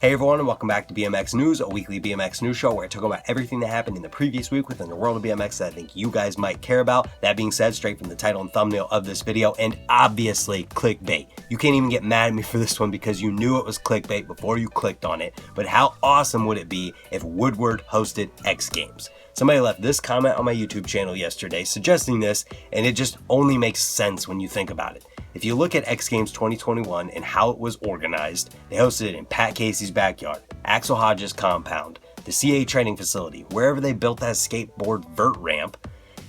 Hey everyone, and welcome back to BMX News, a weekly BMX news show where I talk about everything that happened in the previous week within the world of BMX that I think you guys might care about. That being said, straight from the title and thumbnail of this video, and obviously clickbait. You can't even get mad at me for this one because you knew it was clickbait before you clicked on it, but how awesome would it be if Woodward hosted X Games? Somebody left this comment on my YouTube channel yesterday suggesting this, and it just only makes sense when you think about it. If you look at X Games 2021 and how it was organized, they hosted it in Pat Casey's backyard, Axel Hodges' compound, the CA training facility, wherever they built that skateboard vert ramp.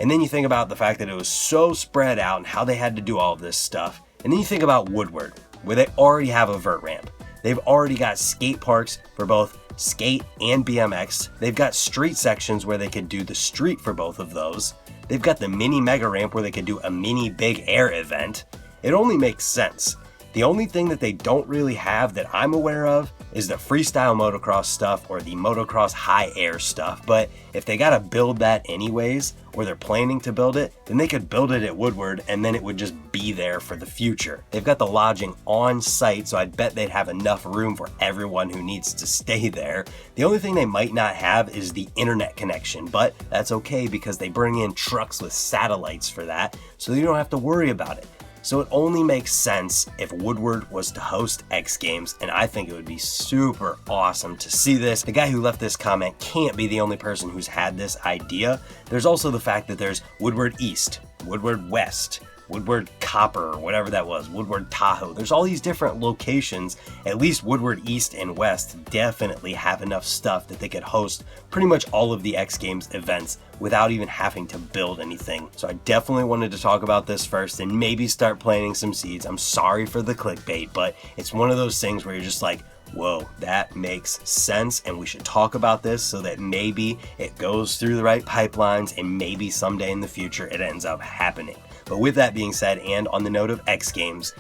And then you think about the fact that it was so spread out and how they had to do all of this stuff. And then you think about Woodward, where they already have a vert ramp. They've already got skate parks for both skate and BMX. They've got street sections where they could do the street for both of those. They've got the mini mega ramp where they could do a mini big air event. It only makes sense. The only thing that they don't really have that I'm aware of is the freestyle motocross stuff or the motocross high air stuff. But if they gotta build that anyways, or they're planning to build it, then they could build it at Woodward and then it would just be there for the future. They've got the lodging on site, so I bet they'd have enough room for everyone who needs to stay there. The only thing they might not have is the internet connection, but that's okay because they bring in trucks with satellites for that, so you don't have to worry about it. So it only makes sense if Woodward was to host X Games, and I think it would be super awesome to see this. The guy who left this comment can't be the only person who's had this idea. There's also the fact that there's Woodward East, Woodward West, Woodward Copper, or whatever that was, Woodward Tahoe. There's all these different locations. At least Woodward East and West definitely have enough stuff that they could host pretty much all of the X Games events without even having to build anything. So I definitely wanted to talk about this first and maybe start planting some seeds. I'm sorry for the clickbait, but it's one of those things where you're just like, whoa, that makes sense, and we should talk about this so that maybe it goes through the right pipelines and maybe someday in the future it ends up happening. But with that being said, and on the note of X Games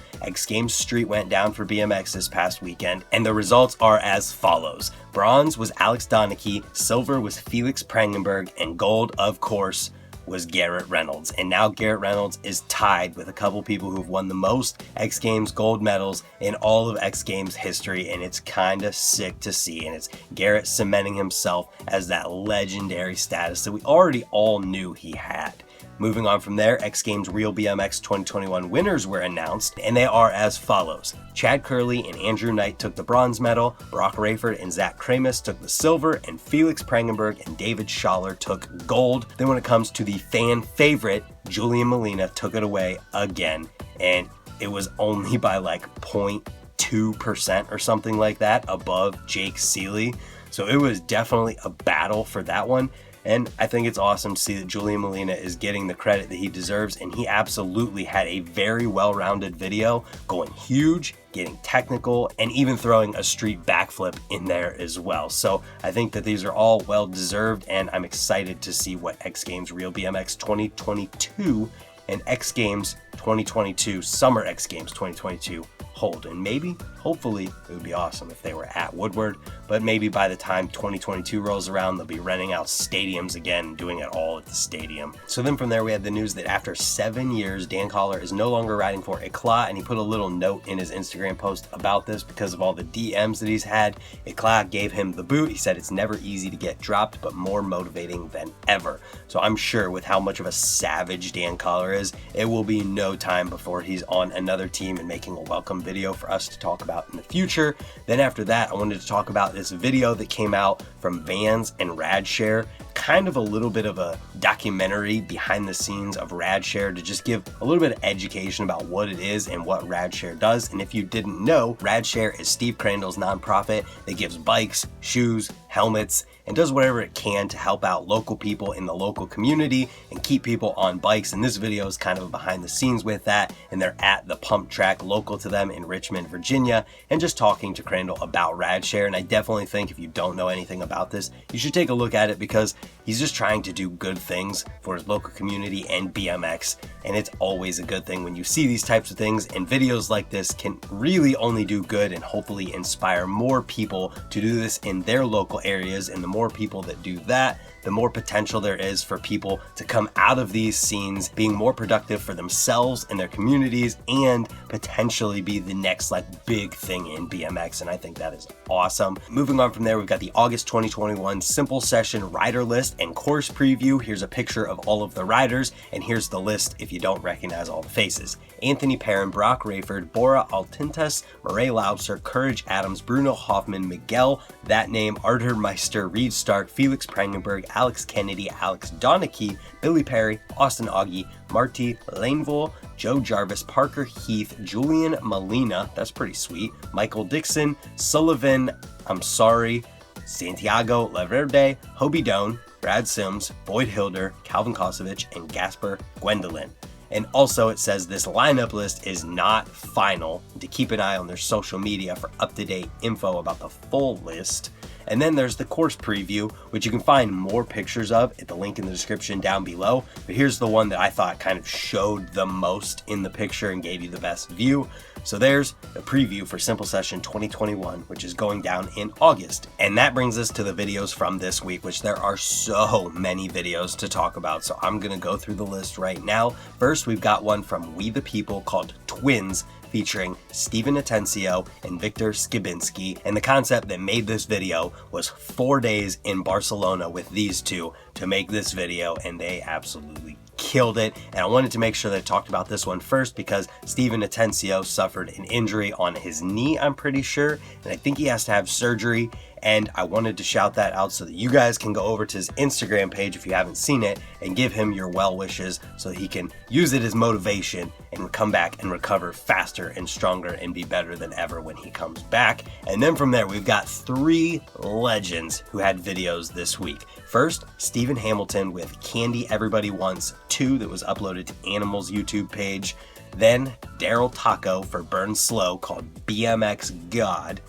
Street went down for BMX this past weekend, and the results are as follows. Bronze was Alex Donachie, silver was Felix Prangenberg, and gold, of course, was Garrett Reynolds. And now Garrett Reynolds is tied with a couple people who've won the most X Games gold medals in all of X Games history, and it's kind of sick to see. And it's Garrett cementing himself as that legendary status that we already all knew he had. Moving on from there, X Games Real BMX 2021 winners were announced, and they are as follows. Chad Curley and Andrew Knight took the bronze medal, Brock Rayford and Zach Kramus took the silver, and Felix Prangenberg and David Schaller took gold. Then when it comes to the fan favorite, Julian Molina took it away again, and it was only by like 0.2% or something like that above Jake Seeley. So it was definitely a battle for that one. And I think it's awesome to see that Julian Molina is getting the credit that he deserves, and he absolutely had a very well-rounded video, going huge, getting technical, and even throwing a street backflip in there as well. So I think that these are all well-deserved, and I'm excited to see what X Games Real BMX 2022 and X Games 2022, Summer X Games 2022 hold. And maybe, hopefully, it would be awesome if they were at Woodward, but maybe by the time 2022 rolls around, they'll be renting out stadiums again and doing it all at the stadium. So then from there, we had the news that after 7 years, Dan Collar is no longer riding for Eclat, and he put a little note in his Instagram post about this because of all the DMs that he's had. Eclat gave him the boot. He said it's never easy to get dropped, but more motivating than ever. So I'm sure with how much of a savage Dan Collar is, it will be no time before he's on another team and making a welcome video for us to talk about in the future. Then after that, I wanted to talk about this video that came out from Vans and Radshare, kind of a little bit of a documentary behind the scenes of Radshare to just give a little bit of education about what it is and what Radshare does. And if you didn't know, Radshare is Steve Crandall's nonprofit that gives bikes, shoes, helmets, and does whatever it can to help out local people in the local community and keep people on bikes. And this video is kind of behind the scenes with that, and they're at the pump track local to them in Richmond, Virginia, and just talking to Crandall about Radshare. And I definitely think if you don't know anything about this, you should take a look at it because he's just trying to do good things for his local community and BMX, and it's always a good thing when you see these types of things, and videos like this can really only do good and hopefully inspire more people to do this in their local areas. And the more people that do that, the more potential there is for people to come out of these scenes being more productive for themselves and their communities and potentially be the next big thing in BMX. And I think that is awesome. Moving on from there, we've got the August 2021 Simple Session rider list and course preview. Here's a picture of all of the riders, and here's the list if you don't recognize all the faces. Anthony Perrin, Brock Rayford, Bora Altintas, Murray Laubser, Courage Adams, Bruno Hoffman, Miguel, that name, Artur Meister, Reed Stark, Felix Prangenberg, Alex Kennedy, Alex Donachie, Billy Perry, Austin Augie, Marty Laneville, Joe Jarvis, Parker Heath, Julian Molina, that's pretty sweet, Michael Dixon, Sullivan, I'm sorry, Santiago Laverde, Hobie Doan, Brad Sims, Boyd Hilder, Calvin Kosovich, and Gasper Gwendolyn. And also it says this lineup list is not final, to keep an eye on their social media for up-to-date info about the full list. And then there's the course preview, which you can find more pictures of at the link in the description down below. But here's the one that I thought kind of showed the most in the picture and gave you the best view. So there's the preview for Simple Session 2021, which is going down in August. And that brings us to the videos from this week, which there are so many videos to talk about. So I'm going to go through the list right now. First, we've got one from We the People called Twins, featuring Steven Atencio and Victor Skibinski. And the concept that made this video was 4 days in Barcelona with these two to make this video, and they absolutely killed it. And I wanted to make sure that I talked about this one first because Steven Atencio suffered an injury on his knee, I'm pretty sure, and I think he has to have surgery. And I wanted to shout that out so that you guys can go over to his Instagram page if you haven't seen it and give him your well wishes so that he can use it as motivation and come back and recover faster and stronger and be better than ever when he comes back. And then from there, we've got 3 legends who had videos this week. First, Stephen Hamilton with Candy Everybody Wants 2 that was uploaded to Animal's YouTube page. Then Daryl Taco for Burn Slow called BMX God.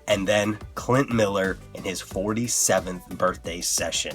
And then Clint Miller in his 47th birthday session.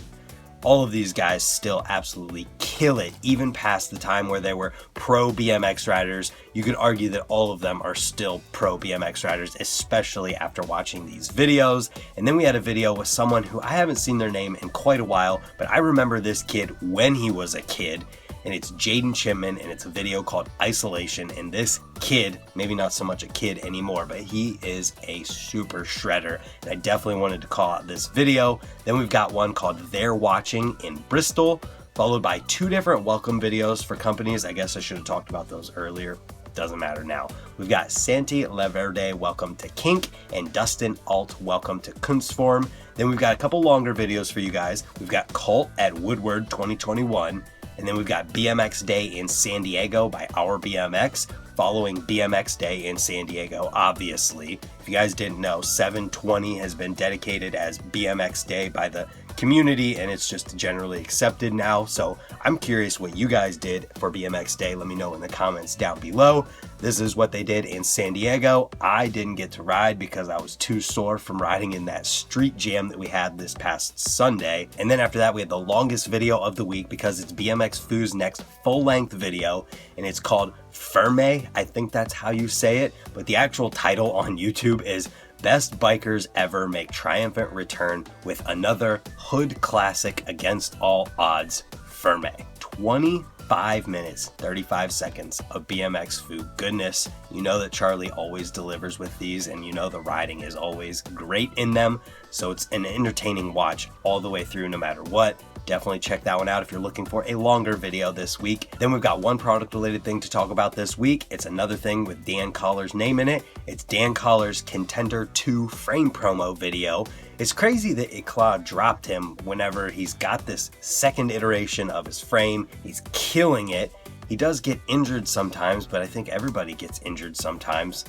All of these guys still absolutely kill it, even past the time where they were pro BMX riders. You could argue that all of them are still pro BMX riders, especially after watching these videos. And then we had a video with someone who I haven't seen their name in quite a while, but I remember this kid when he was a kid. And it's Jaden Chipman, and it's a video called Isolation. And this kid, maybe not so much a kid anymore, but he is a super shredder. And I definitely wanted to call out this video. Then we've got one called They're Watching in Bristol, followed by 2 different welcome videos for companies. I guess I should have talked about those earlier. Doesn't matter now. We've got Santi Laverde, welcome to Kink, and Dustin Alt, welcome to Kunstform. Then we've got a couple longer videos for you guys. We've got Cult at Woodward 2021. And then we've got BMX Day in San Diego by Our BMX, following BMX Day in San Diego, obviously. If you guys didn't know, 720 has been dedicated as BMX Day by the community, and it's just generally accepted now. So I'm curious what you guys did for BMX Day. Let me know in the comments down below. This is what they did in San Diego. I didn't get to ride because I was too sore from riding in that street jam that we had this past Sunday. And then after that, we had the longest video of the week because it's BMX Foo's next full-length video, and it's called Ferme. I think that's how you say it, but the actual title on YouTube is Best Bikers Ever Make Triumphant Return with Another Hood Classic Against All Odds, Ferme. 25 minutes, 35 seconds of BMX Foo goodness. You know that Charlie always delivers with these, and you know the riding is always great in them. So it's an entertaining watch all the way through no matter what. Definitely check that one out if you're looking for a longer video this week. Then we've got one product related thing to talk about this week. It's another thing with Dan Collar's name in it. It's Dan Collar's Contender 2 frame promo video. It's crazy that Eclat dropped him whenever he's got this second iteration of his frame. He's killing it. He does get injured sometimes, but I think everybody gets injured sometimes.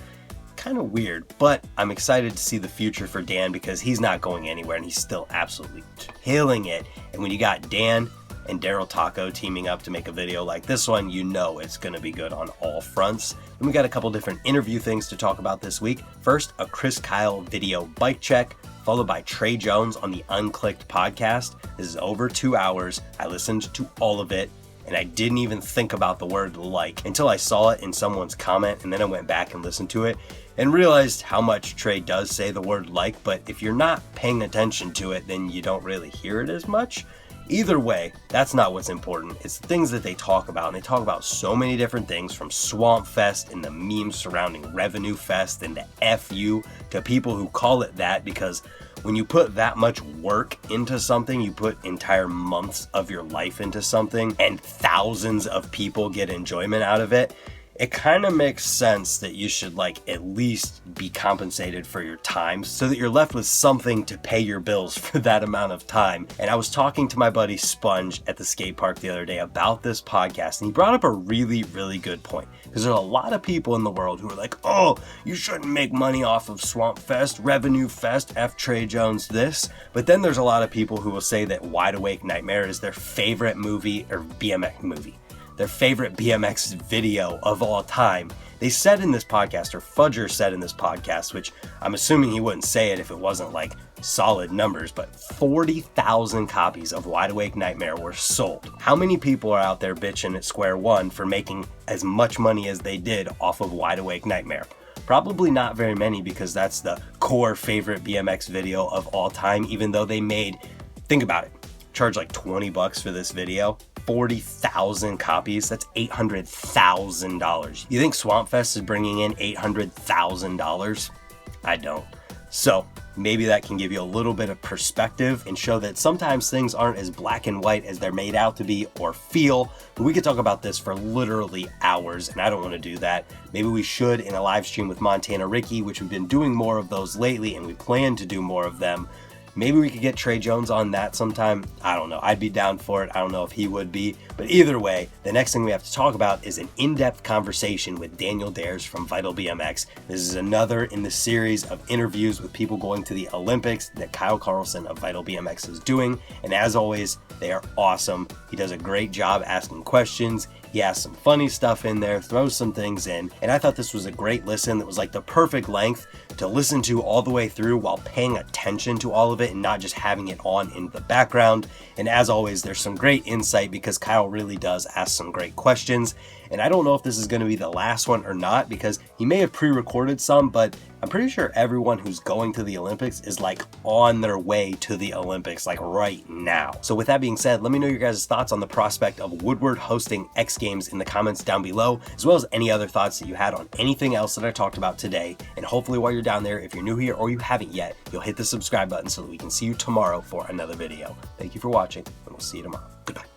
Kind of weird, but I'm excited to see the future for Dan because he's not going anywhere and he's still absolutely killing it. And when you got Dan and Daryl Taco teaming up to make a video like this one, you know it's going to be good on all fronts. And we got a couple different interview things to talk about this week. First, a Chris Kyle video bike check, followed by Trey Jones on the Unclicked podcast. This is over 2 hours. I listened to all of it, and I didn't even think about the word like until I saw it in someone's comment, and then I went back and listened to it and realized how much Trey does say the word like, but if you're not paying attention to it, then you don't really hear it as much. Either way, that's not what's important. It's the things that they talk about, and they talk about so many different things, from Swamp Fest and the memes surrounding Revenue Fest and the FU to people who call it that because when you put that much work into something, you put entire months of your life into something and thousands of people get enjoyment out of it, it kind of makes sense that you should at least be compensated for your time so that you're left with something to pay your bills for that amount of time. And I was talking to my buddy Sponge at the skate park the other day about this podcast, and he brought up a really, really good point. Because there's a lot of people in the world who are like, oh, you shouldn't make money off of Swamp Fest, Revenue Fest, F. Trey Jones this. But then there's a lot of people who will say that Wide Awake Nightmare is their favorite movie or BMX movie. Their favorite BMX video of all time. They said in this podcast, or Fudger said in this podcast, which I'm assuming he wouldn't say it if it wasn't solid numbers, but 40,000 copies of Wide Awake Nightmare were sold. How many people are out there bitching at Square One for making as much money as they did off of Wide Awake Nightmare? Probably not very many, because that's the core favorite BMX video of all time, even though they made, think about it, charge $20 for this video. 40,000 copies, that's $800,000. You think Swamp Fest is bringing in $800,000? I don't. So maybe that can give you a little bit of perspective and show that sometimes things aren't as black and white as they're made out to be or feel. But we could talk about this for literally hours, and I don't want to do that. Maybe we should in a live stream with Montana Ricky, which we've been doing more of those lately, and we plan to do more of them. Maybe we could get Trey Jones on that sometime. I don't know. I'd be down for it. I don't know if he would be. But either way, the next thing we have to talk about is an in-depth conversation with Daniel Dares from Vital BMX. This is another in the series of interviews with people going to the Olympics that Kyle Carlson of Vital BMX is doing. And as always, they are awesome. He does a great job asking questions. He has some funny stuff in there, throws some things in, and I thought this was a great listen that was the perfect length to listen to all the way through while paying attention to all of it and not just having it on in the background. And as always, there's some great insight because Kyle really does ask some great questions. And I don't know if this is going to be the last one or not, because he may have pre-recorded some, but I'm pretty sure everyone who's going to the Olympics is on their way to the Olympics right now. So with that being said, let me know your guys' thoughts on the prospect of Woodward hosting X Games in the comments down below, as well as any other thoughts that you had on anything else that I talked about today. And hopefully while you're down there, if you're new here or you haven't yet, you'll hit the subscribe button so that we can see you tomorrow for another video. Thank you for watching, and we'll see you tomorrow. Goodbye.